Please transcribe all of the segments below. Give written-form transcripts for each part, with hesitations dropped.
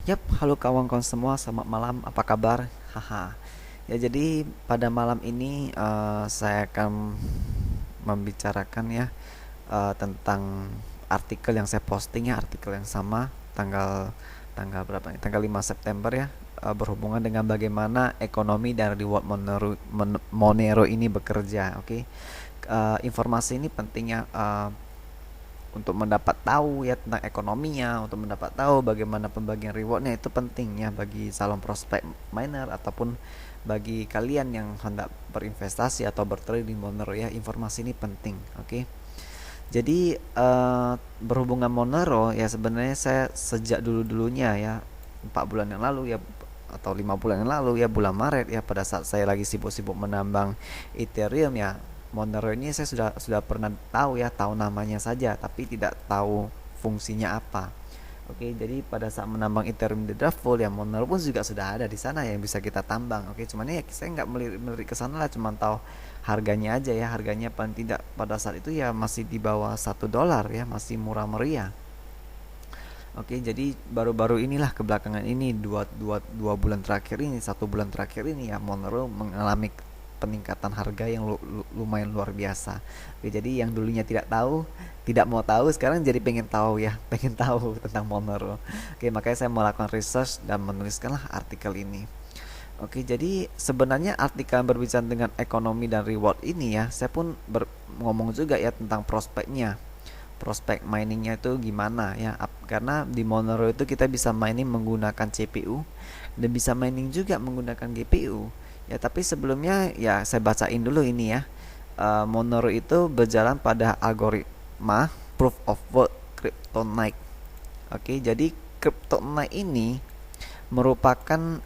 Yap, halo kawan-kawan semua, selamat malam, apa kabar? Haha. Ya, jadi pada malam ini saya akan membicarakan ya tentang artikel yang saya posting ya, artikel yang sama tanggal tanggal berapa nih? Tanggal 5 September ya, berhubungan dengan bagaimana ekonomi dan reward Monero ini bekerja, oke? Informasi ini pentingnya untuk mendapat tahu ya tentang ekonominya, untuk mendapat tahu bagaimana pembagian rewardnya itu pentingnya bagi calon prospek miner ataupun bagi kalian yang hendak berinvestasi atau bertrading Monero ya. Informasi ini penting, oke. Jadi berhubungan Monero ya, sebenarnya saya sejak dulu-dulunya ya, 4 bulan yang lalu ya, atau 5 bulan yang lalu ya, bulan Maret ya, pada saat saya lagi sibuk-sibuk menambang Ethereum ya, Monero ini saya sudah pernah tahu ya, tahu namanya saja tapi tidak tahu fungsinya apa. Oke, jadi pada saat menambang Ethereum di Draftful ya, Monero pun juga sudah ada di sana yang bisa kita tambang. Oke, cuman ya saya nggak melirik ke sana lah, cuman tahu harganya aja ya. Harganya paling tidak pada saat itu ya masih di bawah $1 ya, masih murah meriah. Oke, jadi baru-baru inilah, kebelakangan ini, dua bulan terakhir ini, 1 bulan terakhir ini ya, Monero mengalami peningkatan harga yang lumayan luar biasa. Oke, jadi yang dulunya tidak tahu, tidak mau tahu, sekarang jadi pengen tahu ya, pengen tahu tentang Monero. Oke, makanya saya melakukan research dan menuliskanlah artikel ini. Oke, jadi sebenarnya artikel berbicara dengan ekonomi dan reward ini ya, saya pun ngomong juga ya tentang prospeknya, prospek miningnya itu gimana ya, karena di Monero itu kita bisa mining menggunakan CPU dan bisa mining juga menggunakan GPU ya. Tapi sebelumnya ya saya bacain dulu ini ya. Monero itu berjalan pada algoritma proof of work Kryptonite. Oke, jadi Kryptonite ini merupakan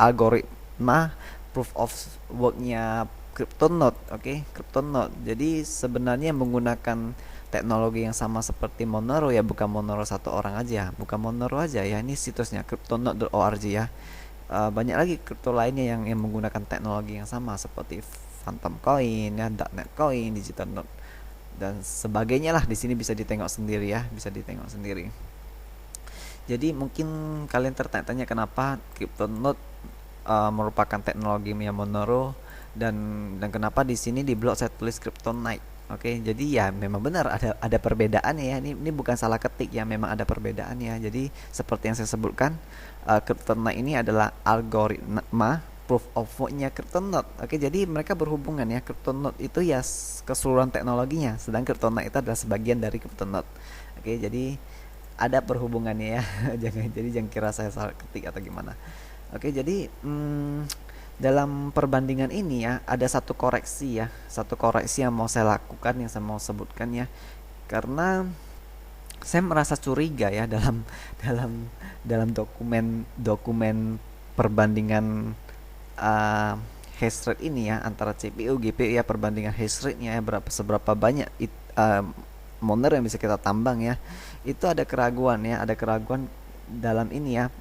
algoritma proof of worknya Cryptonote. Oke, Cryptonote. Jadi sebenarnya menggunakan teknologi yang sama seperti Monero ya, bukan Monero satu orang aja, bukan Monero aja ya. Ini situsnya cryptonote.org ya. Banyak lagi kripto lainnya yang menggunakan teknologi yang sama seperti Phantom Coin ya, .NET Coin, Digital Node dan sebagainya lah. Di sini bisa ditengok sendiri ya, bisa ditengok sendiri. Jadi mungkin kalian tertanya-tanya kenapa Cryptonote merupakan teknologi Monero, dan kenapa di sini di blog saya tulis Kryptonite. Oke, jadi ya memang benar ada perbedaan ya. Ini bukan salah ketik ya, memang ada perbedaan ya. Jadi seperti yang saya sebutkan, Kryptonite ini adalah algoritma proof of work-nya Kryptonote. Oke, jadi mereka berhubungan ya. Kryptonote itu ya keseluruhan teknologinya, sedang Kryptonite itu adalah sebagian dari Kryptonote. Oke, jadi ada perhubungannya ya. Jangan kira saya salah ketik atau gimana. Oke, jadi dalam perbandingan ini ya, ada satu koreksi yang mau saya lakukan, yang saya mau sebutkan ya, karena saya merasa curiga ya dalam dalam dokumen dokumen perbandingan hash rate ini ya, antara CPU GPU ya, perbandingan hash rate-nya ya, seberapa banyak Monero yang bisa kita tambang ya. Itu ada keraguan ya, ada keraguan dalam ini ya,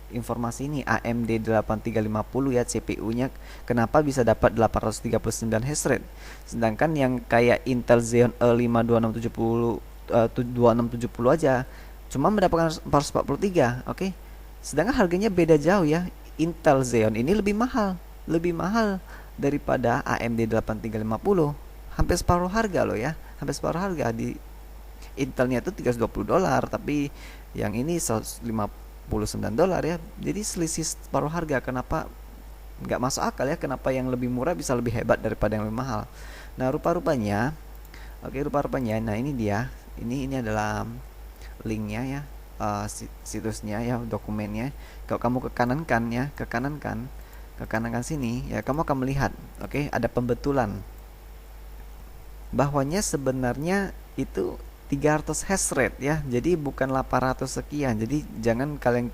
informasi ini. AMD 8350 ya CPU-nya, kenapa bisa dapat 839 hash rate, sedangkan yang kayak Intel Xeon E5 2670 aja cuma mendapatkan 443. Oke, sedangkan harganya beda jauh ya. Intel Xeon ini lebih mahal daripada AMD 8350, hampir separuh harga loh ya, hampir separuh harga. Di Intelnya itu $320, tapi yang ini $159 ya. Jadi selisih separuh harga. Kenapa nggak masuk akal ya? Kenapa yang lebih murah bisa lebih hebat daripada yang lebih mahal? Nah, rupa-rupanya, nah ini dia. Ini adalah linknya ya, situsnya ya, dokumennya. Kalau kamu ke kanan kan sini ya, kamu akan melihat, oke, ada pembetulan bahwanya sebenarnya itu 300 hash rate ya. Jadi bukan 800 sekian. Jadi jangan kalian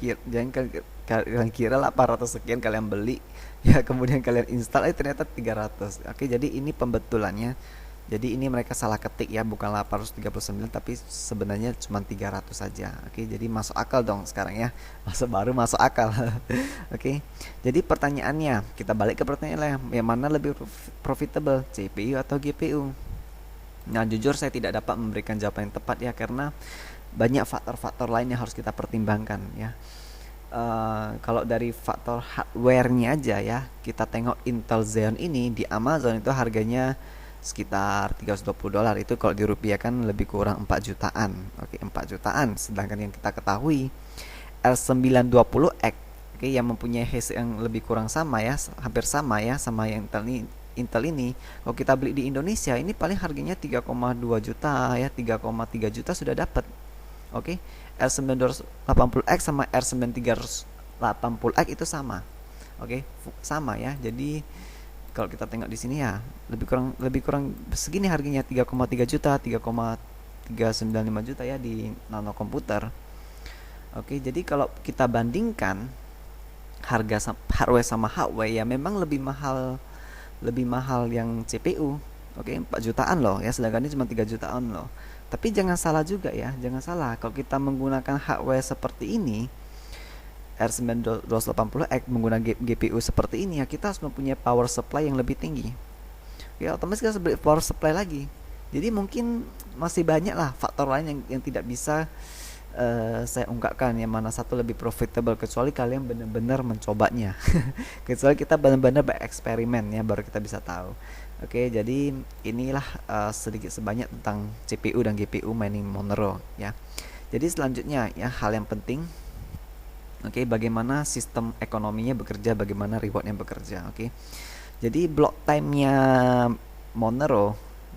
kira 800 sekian kalian beli ya, kemudian kalian install ternyata 300. Oke, jadi ini pembetulannya. Jadi ini mereka salah ketik ya, bukan 839 tapi sebenarnya cuma 300 saja. Oke, jadi masuk akal dong sekarang ya. Baru masuk akal. Oke. Jadi pertanyaannya, kita balik ke pertanyaan yang mana lebih profitable, CPU atau GPU? Nah, jujur saya tidak dapat memberikan jawaban yang tepat ya, karena banyak faktor-faktor lain yang harus kita pertimbangkan ya. Kalau dari faktor hardware-nya aja ya, kita tengok Intel Xeon ini di Amazon itu harganya sekitar $320. Itu kalau dirupiahkan lebih kurang 4 jutaan. Oke, 4 jutaan. Sedangkan yang kita ketahui R920X, oke, yang mempunyai hash yang lebih kurang sama ya, hampir sama ya sama yang Intel ini. Kalau kita beli di Indonesia ini paling harganya 3,2 juta ya, 3,3 juta sudah dapat. Oke, R980X sama R9380X itu sama. Oke, sama ya. Jadi kalau kita tengok di sini ya, lebih kurang segini harganya, 3,3 juta, 3,395 juta ya di nano komputer. Oke, jadi kalau kita bandingkan harga hardware sama hardware ya memang lebih mahal yang CPU. Oke, 4 jutaan loh ya, sedangkan ini cuma 3 jutaan loh. Tapi jangan salah juga ya, jangan salah. Kalau kita menggunakan hardware seperti ini, R980X menggunakan GPU seperti ini ya, kita harus mempunyai power supply yang lebih tinggi. Ya, otomatis kita harus beli power supply lagi. Jadi mungkin masih banyak lah faktor lain yang tidak bisa saya ungkapkan yang mana satu lebih profitable, kecuali kalian benar-benar mencobanya. Kecuali kita benar-benar bereksperimen ya, baru kita bisa tahu. Oke, jadi inilah sedikit sebanyak tentang CPU dan GPU mining Monero ya. Jadi selanjutnya ya, hal yang penting, oke, bagaimana sistem ekonominya bekerja, bagaimana rewardnya bekerja. Oke, jadi block time-nya Monero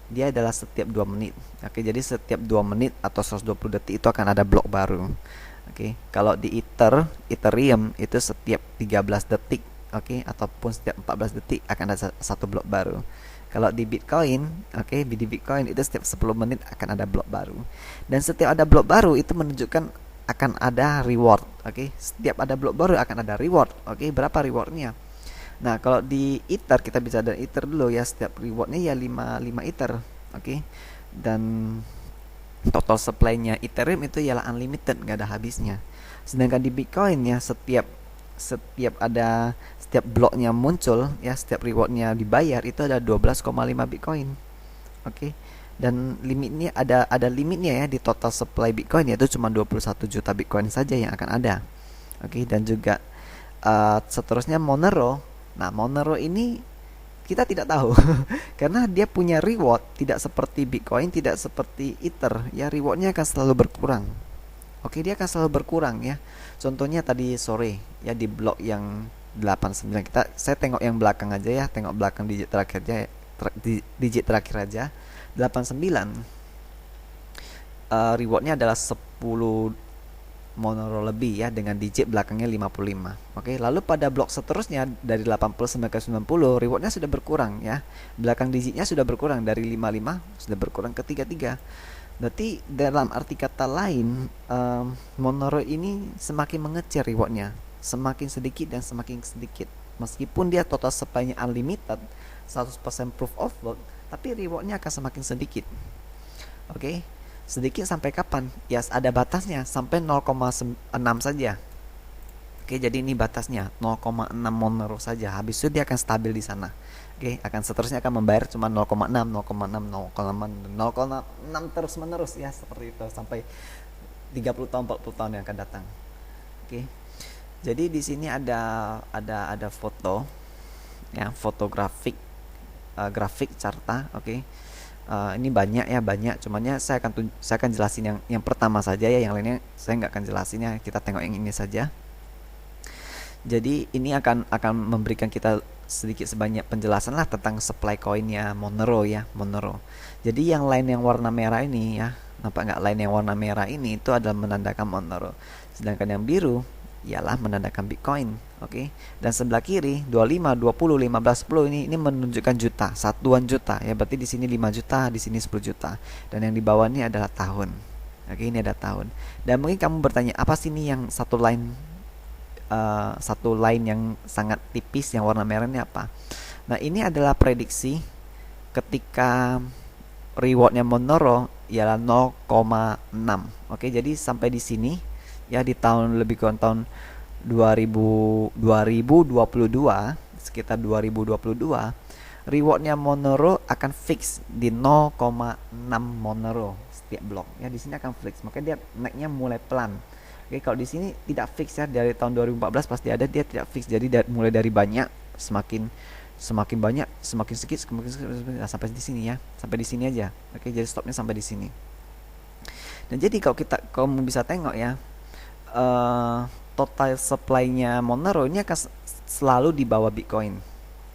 dia adalah setiap 2 menit. Oke, jadi setiap 2 menit atau 120 detik itu akan ada blok baru. Oke, kalau di Ethereum itu setiap 13 detik, oke, ataupun setiap 14 detik akan ada satu blok baru. Kalau di Bitcoin, oke, di Bitcoin itu setiap 10 menit akan ada blok baru. Dan setiap ada blok baru itu menunjukkan akan ada reward. Oke, setiap ada blok baru akan ada reward. Oke, berapa rewardnya? Nah, kalau di Ether, kita bisa dari Ether dulu ya, setiap rewardnya ya 5 Ether. Oke, dan total supply-nya Ethereum itu ialah unlimited, nggak ada habisnya. Sedangkan di Bitcoin ya, setiap bloknya muncul ya, setiap rewardnya dibayar itu ada 12,5 Bitcoin. Oke, dan limitnya ada limitnya ya, di total supply Bitcoin yaitu cuma 21 juta Bitcoin saja yang akan ada. Oke, dan juga seterusnya Monero. Nah, Monero ini kita tidak tahu karena dia punya reward tidak seperti Bitcoin, tidak seperti Ether ya, rewardnya akan selalu berkurang. Oke, dia akan selalu berkurang ya. Contohnya tadi sore ya, di blok yang 89, saya tengok yang belakang aja ya, tengok belakang digit terakhir aja 89, rewardnya adalah 10 Monero lebih ya, dengan digit belakangnya 55. Oke, lalu pada blok seterusnya dari 80 sampai ke 90, rewardnya sudah berkurang ya, belakang digitnya sudah berkurang dari 55 sudah berkurang ke 33. Berarti dalam arti kata lain, Monero ini semakin mengecil rewardnya, semakin sedikit dan semakin sedikit. Meskipun dia total supply-nya unlimited, 100% proof of work, tapi rewardnya akan semakin sedikit. Oke, sedikit sampai kapan? Ya, ada batasnya, sampai 0,6 saja. Oke, jadi ini batasnya 0,6 Monero saja. Habis itu dia akan stabil di sana. Oke, akan seterusnya akan membayar cuma 0,6, 0,6, 0,6 terus menerus ya, seperti itu sampai 30 tahun, 40 tahun yang akan datang. Oke. Jadi di sini ada foto ya, fotografik, grafik carta. Oke. Ini banyak ya, cuman ya saya akan jelasin yang pertama saja ya, yang lainnya saya nggak akan jelasin ya, kita tengok yang ini saja. Jadi ini akan memberikan kita sedikit sebanyak penjelasan lah tentang supply coinnya Monero ya, Monero. Jadi yang lain yang warna merah ini ya, nampak nggak, lain yang warna merah ini itu adalah menandakan Monero, sedangkan yang biru ialah menandakan Bitcoin. Oke. Dan sebelah kiri 25, 20, 15, 10 ini menunjukkan juta, satuan juta ya, berarti di sini 5 juta, di sini 10 juta, dan yang di bawah ini adalah tahun. Oke, ini ada tahun. Dan mungkin kamu bertanya, apa sih ini yang satu line yang sangat tipis yang warna merah ini apa? Nah, ini adalah prediksi ketika rewardnya Monero ialah 0,6. Oke, jadi sampai di sini ya, di tahun lebih kurang tahun 2022, sekitar 2022, rewardnya Monero akan fix di 0,6 Monero setiap blok ya. Di sini akan fix, makanya dia naiknya mulai pelan. Oke, kalau di sini tidak fix ya, dari tahun 2014 pasti ada, dia tidak fix. Jadi mulai dari banyak, semakin semakin banyak, semakin sedikit, nah, sampai di sini ya, sampai di sini aja. Oke, jadi stopnya sampai di sini. Dan jadi kalau kamu bisa tengok ya, eh, total supply-nya Monero ini akan selalu di bawah Bitcoin.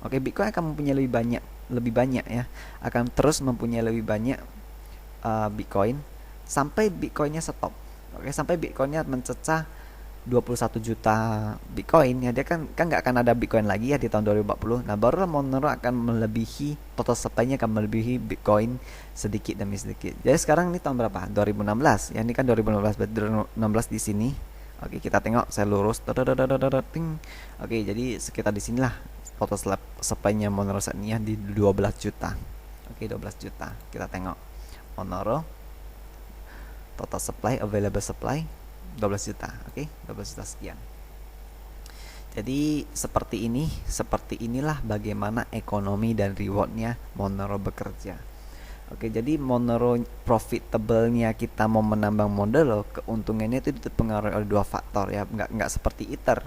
Oke, Bitcoin akan mempunyai lebih banyak ya, akan terus mempunyai lebih banyak Bitcoin sampai Bitcoinnya stop. Oke, sampai Bitcoinnya mencecah 21 juta Bitcoin ya, dia kan nggak akan ada Bitcoin lagi ya di tahun 2040. Nah, baru Monero akan melebihi, total supply-nya akan melebihi Bitcoin sedikit demi sedikit. Jadi sekarang ini tahun berapa? 2016 ya, ini kan 2016, 2016 di sini. Oke, kita tengok, saya lurus. Oke, jadi sekitar di sinilah total supply-nya Monero saat ini ya, di 12 juta. Oke, 12 juta. Kita tengok Monero total supply, available supply 12 juta. Oke, 12 juta sekian. Jadi seperti inilah bagaimana ekonomi dan rewardnya Monero bekerja. Oke, jadi Monero profitable-nya kita mau menambang Monero, keuntungannya itu dipengaruhi oleh dua faktor ya, nggak seperti Ether.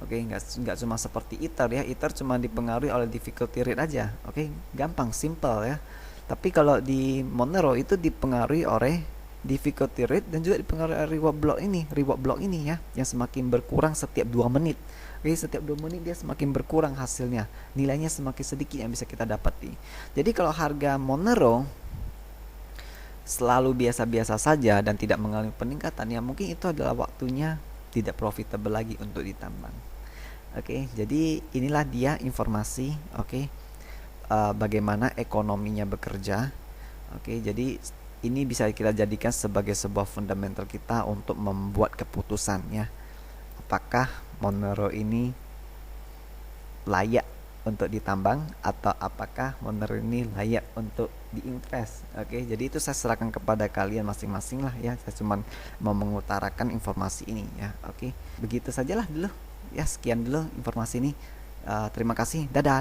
Oke, nggak cuma seperti Ether ya, Ether cuma dipengaruhi oleh difficulty rate aja. Oke, gampang, simple ya. Tapi kalau di Monero itu dipengaruhi oleh difficulty rate dan juga dipengaruhi oleh reward block ini ya, yang semakin berkurang setiap 2 menit. Oke, setiap 2 menit dia semakin berkurang hasilnya, nilainya semakin sedikit yang bisa kita dapati. Jadi kalau harga Monero selalu biasa-biasa saja dan tidak mengalami peningkatan, ya mungkin itu adalah waktunya tidak profitable lagi untuk ditambang. Oke, jadi inilah dia informasi, bagaimana ekonominya bekerja. Oke, jadi ini bisa kita jadikan sebagai sebuah fundamental kita untuk membuat keputusan ya. Apakah Monero ini layak untuk ditambang atau apakah Monero ini layak untuk diinvest. Oke, jadi itu saya serahkan kepada kalian masing-masing lah ya. Saya cuma mau mengutarakan informasi ini ya. Oke, begitu sajalah dulu. Ya, sekian dulu informasi ini. Terima kasih. Dadah.